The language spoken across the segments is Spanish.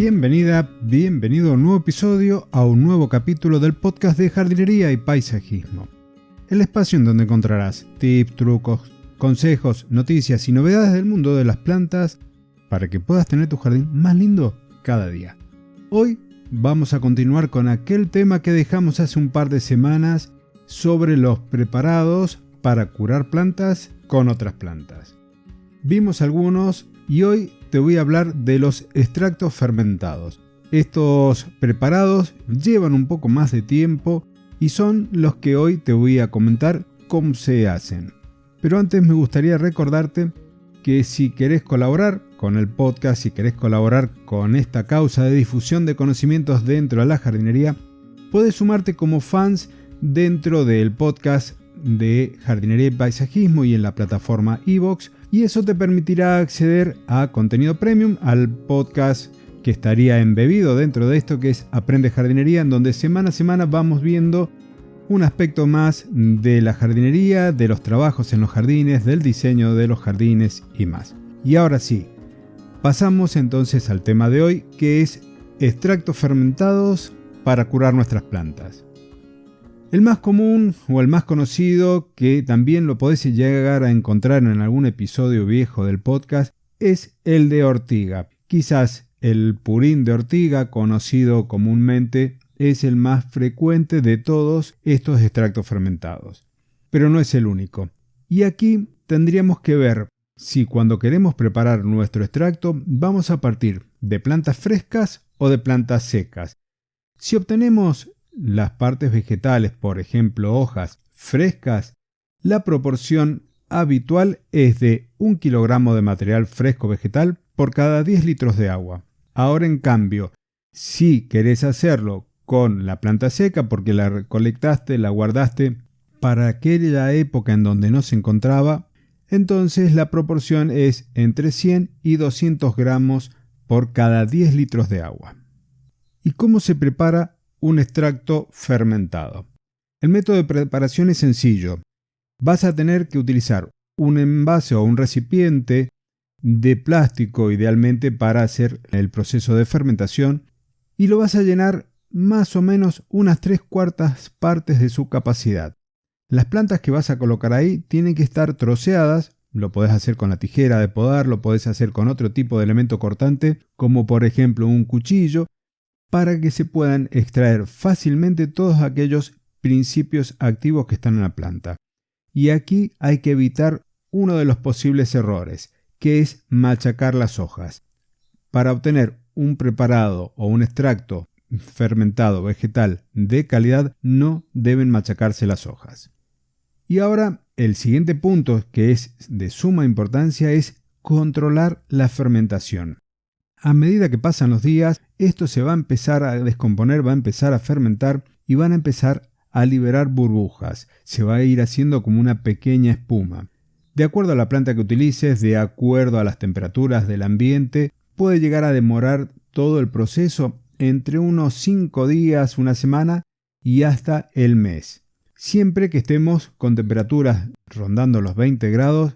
Bienvenida, bienvenido a un nuevo episodio, a un nuevo capítulo del podcast de jardinería y paisajismo. El espacio en donde encontrarás tips, trucos, consejos, noticias y novedades del mundo de las plantas para que puedas tener tu jardín más lindo cada día. Hoy vamos a continuar con aquel tema que dejamos hace un par de semanas sobre los preparados para curar plantas con otras plantas. Vimos algunos y hoy te voy a hablar de los extractos fermentados. Estos preparados llevan un poco más de tiempo y son los que hoy te voy a comentar cómo se hacen. Pero antes me gustaría recordarte que si querés colaborar con el podcast, si querés colaborar con esta causa de difusión de conocimientos dentro de la jardinería, puedes sumarte como fans dentro del podcast de jardinería y paisajismo y en la plataforma iVoox, y eso te permitirá acceder a contenido premium, al podcast que estaría embebido dentro de esto que es Aprende Jardinería, en donde semana a semana vamos viendo un aspecto más de la jardinería, de los trabajos en los jardines, del diseño de los jardines y más. Y ahora sí, pasamos entonces al tema de hoy, que es extractos fermentados para curar nuestras plantas. El más común o el más conocido, que también lo podés llegar a encontrar en algún episodio viejo del podcast, es el de ortiga. Quizás el purín de ortiga, conocido comúnmente, es el más frecuente de todos estos extractos fermentados. Pero no es el único. Y aquí tendríamos que ver si cuando queremos preparar nuestro extracto vamos a partir de plantas frescas o de plantas secas. Si obtenemos las partes vegetales, por ejemplo hojas frescas, la proporción habitual es de 1 kilogramo de material fresco vegetal por cada 10 litros de agua. Ahora en cambio, si querés hacerlo con la planta seca porque la recolectaste, la guardaste para aquella época en donde no se encontraba, entonces la proporción es entre 100 y 200 gramos por cada 10 litros de agua. ¿Y cómo se prepara un extracto fermentado? El método de preparación es sencillo. Vas a tener que utilizar un envase o un recipiente de plástico, idealmente para hacer el proceso de fermentación, y lo vas a llenar más o menos unas 3/4 partes de su capacidad. Las plantas que vas a colocar ahí tienen que estar troceadas. Lo podés hacer con la tijera de podar, lo podés hacer con otro tipo de elemento cortante, como por ejemplo un cuchillo, para que se puedan extraer fácilmente todos aquellos principios activos que están en la planta. Y aquí hay que evitar uno de los posibles errores, que es machacar las hojas. Para obtener un preparado o un extracto fermentado vegetal de calidad no deben machacarse las hojas. Y ahora el siguiente punto, que es de suma importancia, es controlar la fermentación. A medida que pasan los días, esto se va a empezar a descomponer, va a empezar a fermentar y van a empezar a liberar burbujas. Se va a ir haciendo como una pequeña espuma. De acuerdo a la planta que utilices, de acuerdo a las temperaturas del ambiente, puede llegar a demorar todo el proceso entre unos 5 días, una semana y hasta el mes. Siempre que estemos con temperaturas rondando los 20 grados,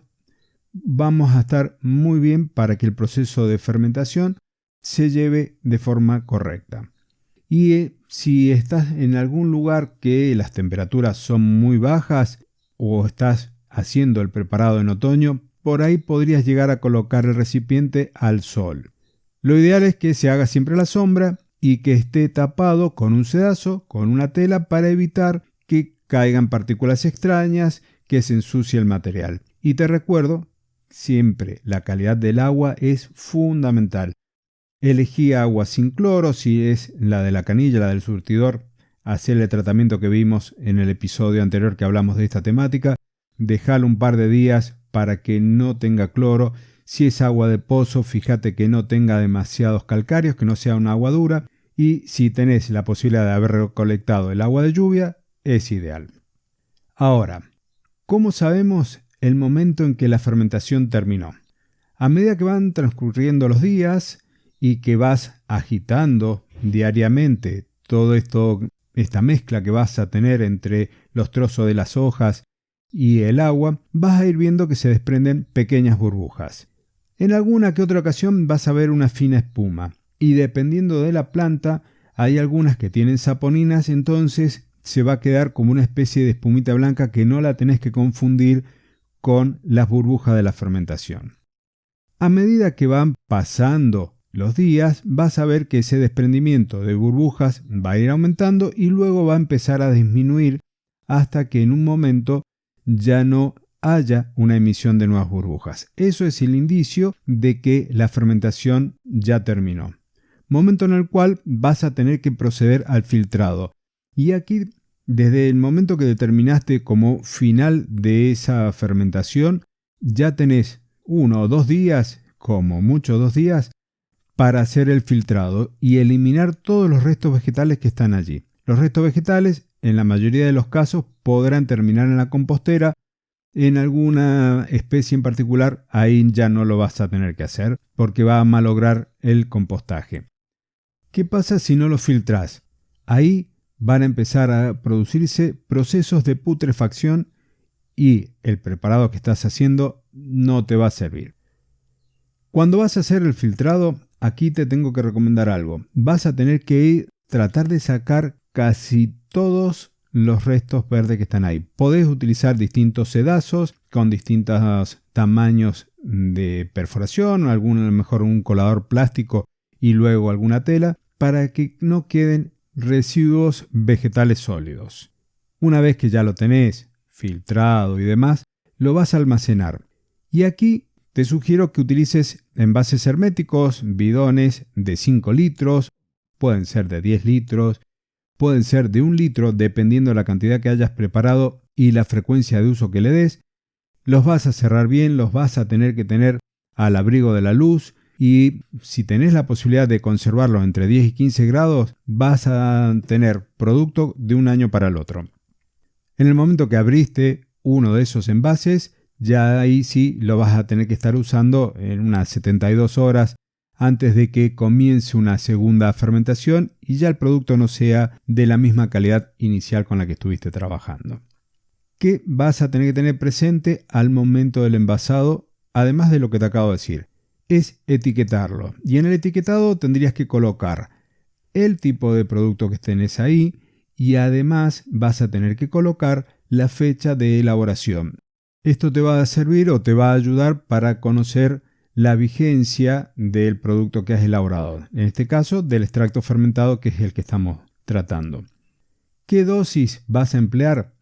vamos a estar muy bien para que el proceso de fermentación se lleve de forma correcta. Y si estás en algún lugar que las temperaturas son muy bajas o estás haciendo el preparado en otoño, por ahí podrías llegar a colocar el recipiente al sol. Lo ideal es que se haga siempre a la sombra y que esté tapado con un sedazo, con una tela, para evitar que caigan partículas extrañas, que se ensucie el material. Y te recuerdo, siempre la calidad del agua es fundamental. Elegí agua sin cloro, si es la de la canilla, la del surtidor, hacer el tratamiento que vimos en el episodio anterior que hablamos de esta temática. Dejalo un par de días para que no tenga cloro. Si es agua de pozo, fíjate que no tenga demasiados calcáreos, que no sea un agua dura. Y si tenés la posibilidad de haber recolectado el agua de lluvia, es ideal. Ahora, ¿cómo sabemos el momento en que la fermentación terminó? A medida que van transcurriendo los días y que vas agitando diariamente todo esto, esta mezcla que vas a tener entre los trozos de las hojas y el agua, vas a ir viendo que se desprenden pequeñas burbujas. En alguna que otra ocasión vas a ver una fina espuma. y dependiendo de la planta hay algunas que tienen saponinas, entonces se va a quedar como una especie de espumita blanca que no la tenés que confundir con las burbujas de la fermentación. A medida que van pasando los días, vas a ver que ese desprendimiento de burbujas va a ir aumentando y luego va a empezar a disminuir hasta que en un momento ya no haya una emisión de nuevas burbujas. Eso es el indicio de que la fermentación ya terminó. Momento en el cual vas a tener que proceder al filtrado. Y aquí, desde el momento que determinaste como final de esa fermentación, ya tenés 1 o 2 días, como mucho 2 días, para hacer el filtrado y eliminar todos los restos vegetales que están allí. Los restos vegetales, en la mayoría de los casos, podrán terminar en la compostera. En alguna especie en particular, ahí ya no lo vas a tener que hacer porque va a malograr el compostaje. ¿Qué pasa si no lo filtrás? Ahí van a empezar a producirse procesos de putrefacción y el preparado que estás haciendo no te va a servir. Cuando vas a hacer el filtrado, aquí te tengo que recomendar algo. Vas a tener que tratar de sacar casi todos los restos verdes que están ahí. Podés utilizar distintos sedazos con distintos tamaños de perforación, a lo mejor un colador plástico y luego alguna tela, para que no queden residuos vegetales sólidos. Una vez que ya lo tenés filtrado y demás, lo vas a almacenar. Y aquí te sugiero que utilices envases herméticos, bidones de 5 litros, pueden ser de 10 litros, pueden ser de 1 litro, dependiendo de la cantidad que hayas preparado y la frecuencia de uso que le des. Los vas a cerrar bien, los vas a tener que tener al abrigo de la luz y si tenés la posibilidad de conservarlos entre 10 y 15 grados, vas a tener producto de un año para el otro. En el momento que abriste uno de esos envases, ya ahí sí lo vas a tener que estar usando en unas 72 horas antes de que comience una segunda fermentación y ya el producto no sea de la misma calidad inicial con la que estuviste trabajando. ¿Qué vas a tener que tener presente al momento del envasado? Además de lo que te acabo de decir, es etiquetarlo. Y en el etiquetado tendrías que colocar el tipo de producto que tenés ahí y además vas a tener que colocar la fecha de elaboración. Esto te va a servir o te va a ayudar para conocer la vigencia del producto que has elaborado. En este caso, del extracto fermentado, que es el que estamos tratando. ¿Qué dosis vas a emplear?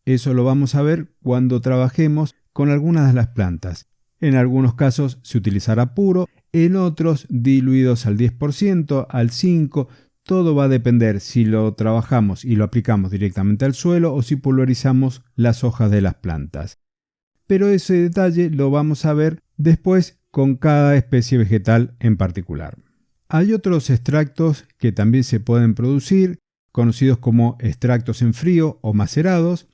Eso lo vamos a ver cuando trabajemos con algunas de las plantas. En algunos casos se utilizará puro, en otros diluidos al 10%, al 5%. Todo va a depender si lo trabajamos y lo aplicamos directamente al suelo o si pulverizamos las hojas de las plantas. Pero ese detalle lo vamos a ver después con cada especie vegetal en particular. Hay otros extractos que también se pueden producir, conocidos como extractos en frío o macerados.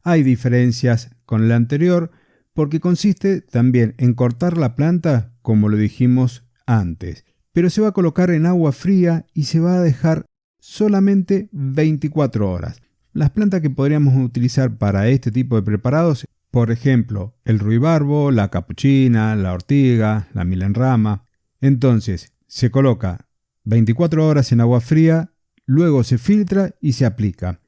Hay diferencias con el anterior porque consiste también en cortar la planta, como lo dijimos antes, pero se va a colocar en agua fría y se va a dejar solamente 24 horas. Las plantas que podríamos utilizar para este tipo de preparados, por ejemplo, el ruibarbo, la capuchina, la ortiga, la milenrama. Entonces, se coloca 24 horas en agua fría, luego se filtra y se aplica.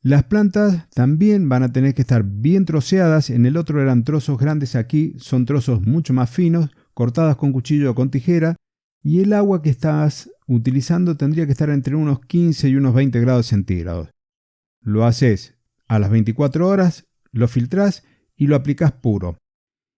Las plantas también van a tener que estar bien troceadas. En el otro eran trozos grandes, aquí son trozos mucho más finos, cortadas con cuchillo o con tijera. Y el agua que estás utilizando tendría que estar entre unos 15 y unos 20 grados centígrados. Lo haces a las 24 horas, lo filtrás y lo aplicás puro.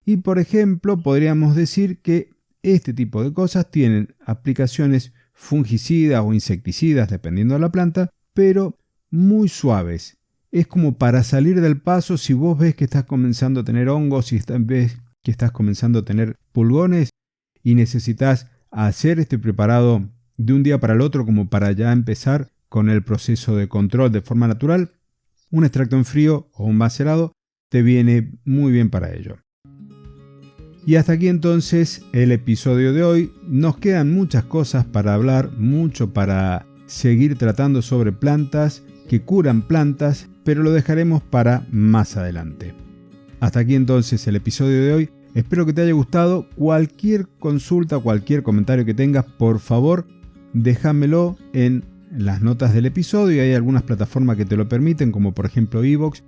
Y por ejemplo, podríamos decir que este tipo de cosas tienen aplicaciones fungicidas o insecticidas, dependiendo de la planta, pero muy suaves. Es como para salir del paso si vos ves que estás comenzando a tener hongos, si ves que estás comenzando a tener pulgones y necesitas hacer este preparado de un día para el otro como para ya empezar con el proceso de control de forma natural, un extracto en frío o un macerado te viene muy bien para ello. Y hasta aquí entonces el episodio de hoy. Nos quedan muchas cosas para hablar, mucho para seguir tratando sobre plantas que curan plantas, pero lo dejaremos para más adelante. Hasta aquí entonces el episodio de hoy. Espero que te haya gustado. Cualquier consulta, cualquier comentario que tengas, por favor, déjamelo en las notas del episodio. Hay algunas plataformas que te lo permiten, como por ejemplo iVoox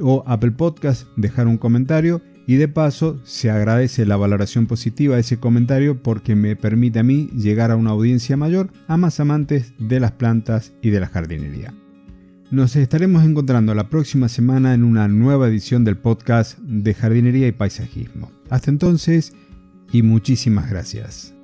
o Apple Podcast, dejar un comentario. Y de paso se agradece la valoración positiva de ese comentario porque me permite a mí llegar a una audiencia mayor, a más amantes de las plantas y de la jardinería. Nos estaremos encontrando la próxima semana en una nueva edición del podcast de jardinería y paisajismo. Hasta entonces y muchísimas gracias.